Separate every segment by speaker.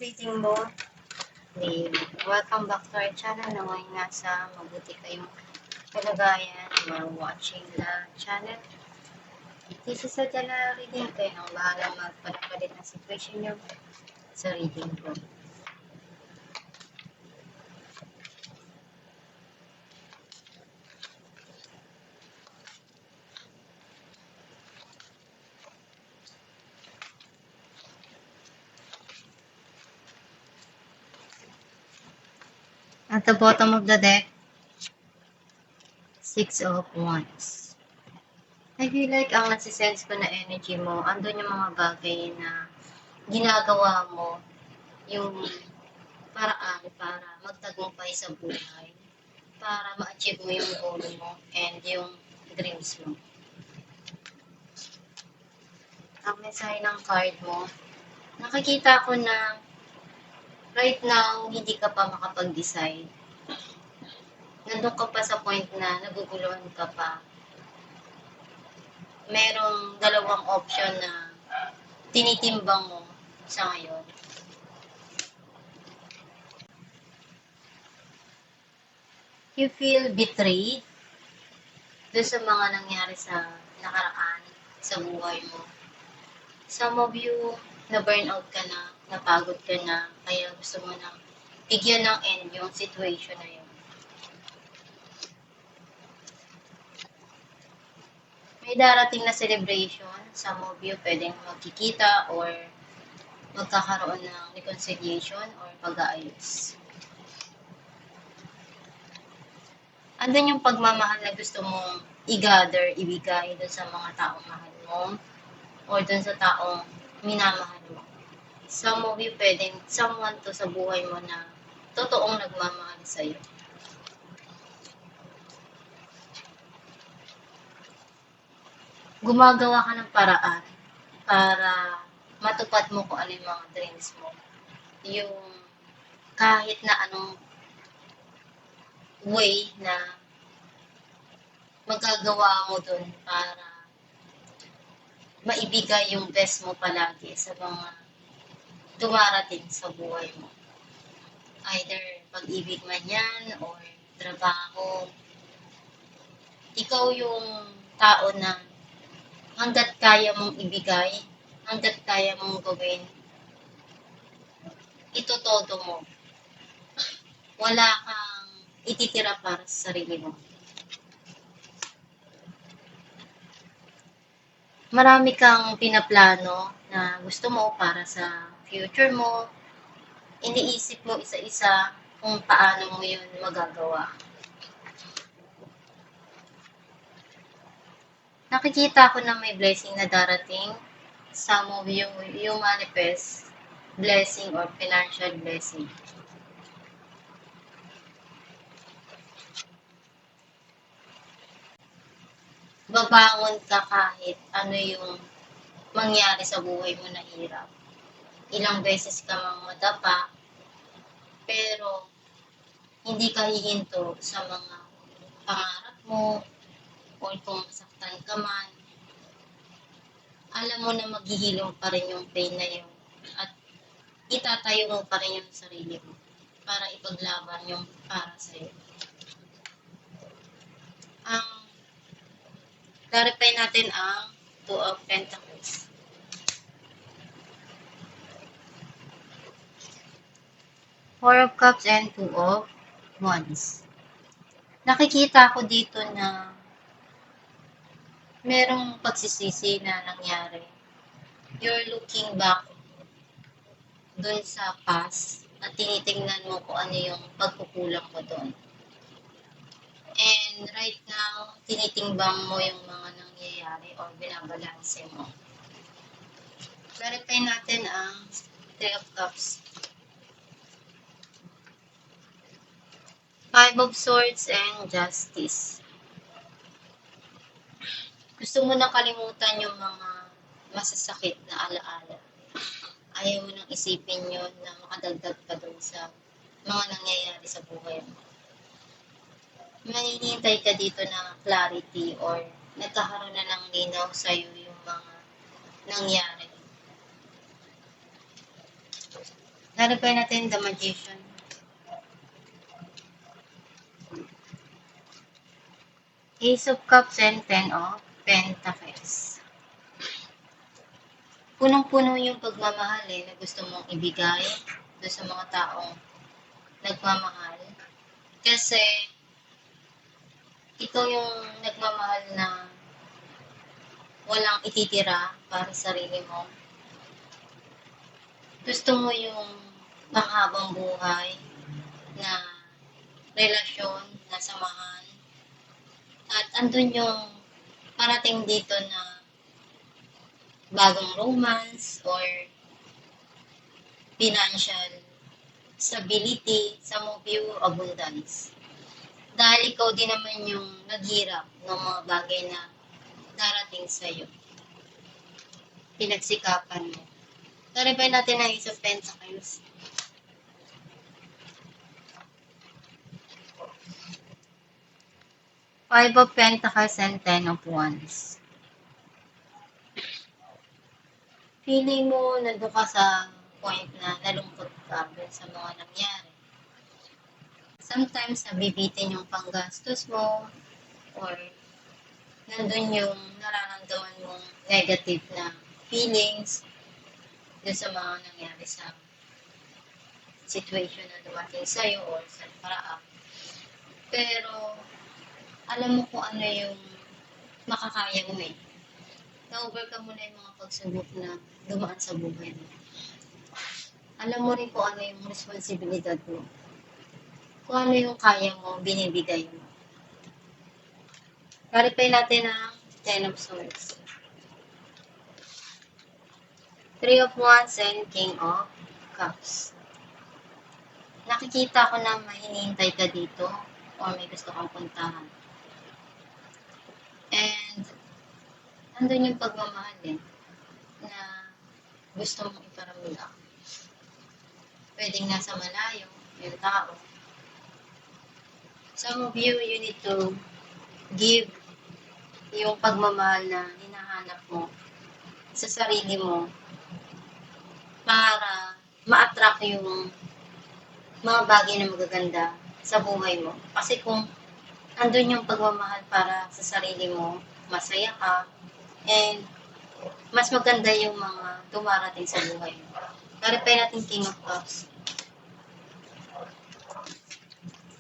Speaker 1: reading mo. Welcome back to our channel na ngayon nasa mabuti kayong kalagayan while watching the channel. This is a general reading. Kayo nang bahala magpalit ng situation nyo sa reading ko. At the bottom of the deck, 6 of Wands. I feel like ang nasisense ko na energy mo, andun yung mga bagay na ginagawa mo, yung paraan para magtagumpay sa buhay, para ma-achieve mo yung goal mo and yung dreams mo. Ang mensahe ng card mo, nakikita ko na right now, hindi ka pa makapag-decide. Nandun ka pa sa point na naguguluhan ka pa. Merong dalawang option na tinitimbang mo sa ngayon. You feel betrayed doon sa mga nangyari sa nakaraan, sa buhay mo. Some of you, na-burnout ka na, napagod ka na, kaya gusto mo nang bigyan ng end yung situation na yun. May darating na celebration, some of you pwedeng magkikita or magkakaroon ng reconciliation or pag-aayos. Andun yung pagmamahal na gusto mong i-gather, ibigay dun sa mga taong mahal mo or dun sa taong minamahal mo. Some of you pwedeng someone to sa buhay mo na totoong nagmamahal sa'yo. Gumagawa ka ng paraan para matupad mo kung ano yung mga dreams mo. Yung kahit na anong way na magagawa mo dun para maibigay yung best mo palagi sa mga dumarating sa buhay mo. Either pag-ibig man yan or trabaho. Ikaw yung tao na hanggat kaya mong ibigay, hanggat kaya mong gawin, ito todo mo. Wala kang ititira para sa sarili mo. Marami kang pinaplano na gusto mo para sa future mo. Iniisip mo isa-isa kung paano mo yun magagawa. Nakikita ko na may blessing na darating. Some of you manifest blessing or financial blessing. Babangon ka kahit ano yung mangyari sa buhay mo na hirap. Ilang beses ka mang madapa, pero hindi ka hihinto sa mga pangarap mo o kung masaktan ka man. Alam mo na maghihilom pa rin yung pain na yun at itatayo mo pa rin yung sarili mo para ipaglaban yung para sa'yo. Ang clarify natin ang 2 of Pentacles. Four of Cups and 2 of Wands. Nakikita ko dito na merong pagsisisi na nangyari. You're looking back dun sa past at tinitingnan mo kung ano yung pagkukulang mo dun. And right now, tinitimbang mo yung mga nangyayari or binabalanse mo. Clarify natin ang 3 of Cups. 5 of Swords and Justice. Gusto mo na kalimutan yung mga masasakit na alaala. Ayaw mo nang isipin yun na makadagdag pa dun sa mga nangyayari sa buhay mo. Manihintay ka dito ng clarity or nagkakaroon na ng linaw sa'yo yung mga nangyari. Clarify natin the Magician. Ace of Cups and Ten of Pentacles. Punong-puno yung pagmamahal na gusto mong ibigay doon sa mga taong nagmamahal. Kasi ikaw yung nagmamahal na walang ititira para sa sarili mo. Gusto mo yung panghabang buhay na relasyon, na samahan. At andun yung parating dito na bagong romance or financial stability, sa mo view abundance. Dahil ikaw din naman yung naghirap ng mga bagay na darating sa'yo. Pinagsikapan mo. Clarify natin ang Ace of Pentacles. Five of Pentacles and Ten of Wands. Feeling mo nandun ka sa point na nalungkot ka sa mga nangyari. Sometimes nabibitin yung panggastos mo or nandun yung nararamdaman mong negative na feelings dun sa mga nangyari sa situation na dumating sa'yo or sa paraan. Pero alam mo kung ano yung makakaya mo Na-overcome mo na yung mga pagsubok na dumaan sa buhay mo. Alam mo rin kung ano yung responsibilidad mo. Kung ano yung kaya mo, binibigay mo. Clarify natin ang Ten of Swords. Three of Wands and King of Cups. Nakikita ko na may hinihintay ka dito o may gusto kang puntahan. And andun yung pagmamahal na gusto mong iparamdam. Pwedeng nasa malayo yung tao. Some of you need to give yung pagmamahal na hinahanap mo sa sarili mo para ma-attract yung mga bagay na magaganda sa buhay mo. Kasi kung andun yung pagmamahal para sa sarili mo, masaya ka, and mas maganda yung mga dumarating sa buhay mo. Clarify natin King of Cups.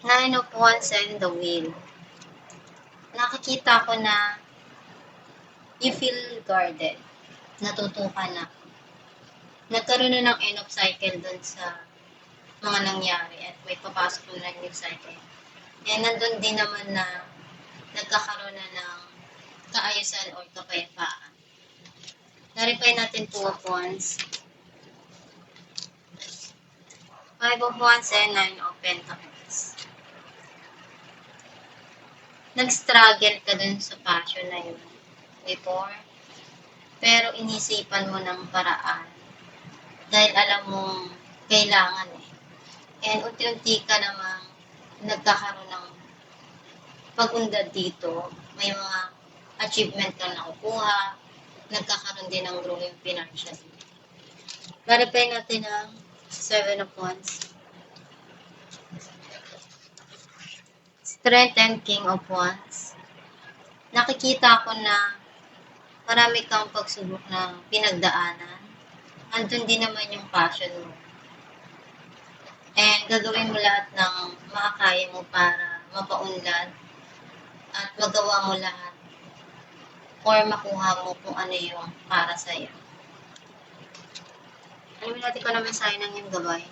Speaker 1: Nine of Wands and the Wheel. Nakikita ko na you feel guarded. Natutukan na. Nagkaroon na ng end of cycle dun sa mga nangyari at may papasok na new cycle. And nandun din naman na nagkakaroon na ng kaayusan o kapayapaan. Clarify natin Two of Wands. Five of Wands and Nine of Pentacles. Nag-struggle ka dun sa passion na yun before, pero inisipan mo ng paraan dahil alam mong kailangan And unti-unti ka namang nagkakaroon ng pag-unlad dito. May mga achievement ka nakukuha, nagkakaroon din ng growing financially. Clarify natin ang Seven of Wands. Strength and King of Wands. Nakikita ko na marami kang pagsubok na pinagdaanan. Andun din naman yung passion mo. And gagawin mo lahat ng makakaya mo para mapaunlad at magawa mo lahat or makuha mo kung ano yung para sa'yo. Alamin natin kung naman sa'yo ng yung gabay.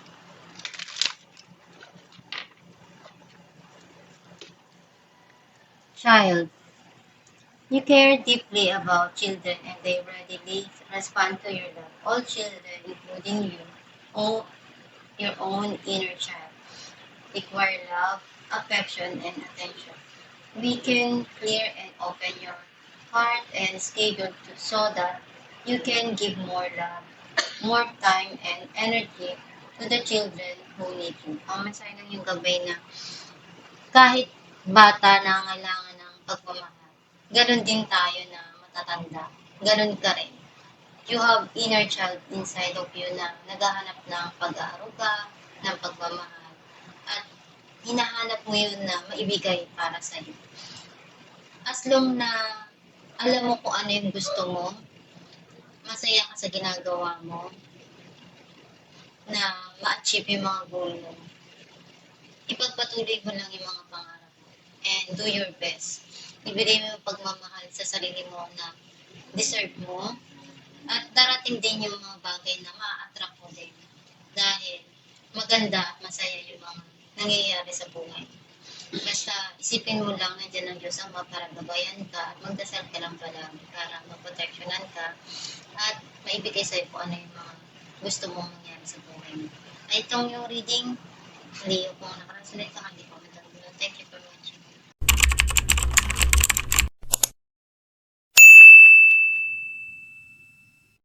Speaker 1: Child. You care deeply about children and they readily respond to your love. All children, including you, all your own inner child, require love, affection, and attention. We can clear and open your heart and schedule so that you can give more love, more time, and energy to the children who need you. Ang mensahe ng yung gabay na kahit bata na kailangan ng pagmamahal, ganun din tayo na matatanda. Ganun ka rin. you have inner child inside of you na naghahanap ng pag-aaruga, ng pagmamahal, at hinahanap mo yun na maibigay para sa'yo. As long na alam mo kung ano yung gusto mo, masaya ka sa ginagawa mo, na ma-achieve yung mga goal mo, ipagpatuloy mo lang yung mga pangarap mo and do your best. Ibigay mo yung pagmamahal sa sarili mo na deserve mo at darating din yung mga bagay na ma-attract mo din dahil maganda at masaya yung mga nangyayari sa buhay. Basta isipin mo lang nandiyan ang Diyos Ama para gabayan ka at magdasal ka lang palagi para maproteksyonan ka at maibigay sa'yo kung ano yung mga gusto mong mangyari sa buhay mo. Ay, itong yung reading, hindi ko nakarasulate ka, hindi ko matanggulan. Thank you.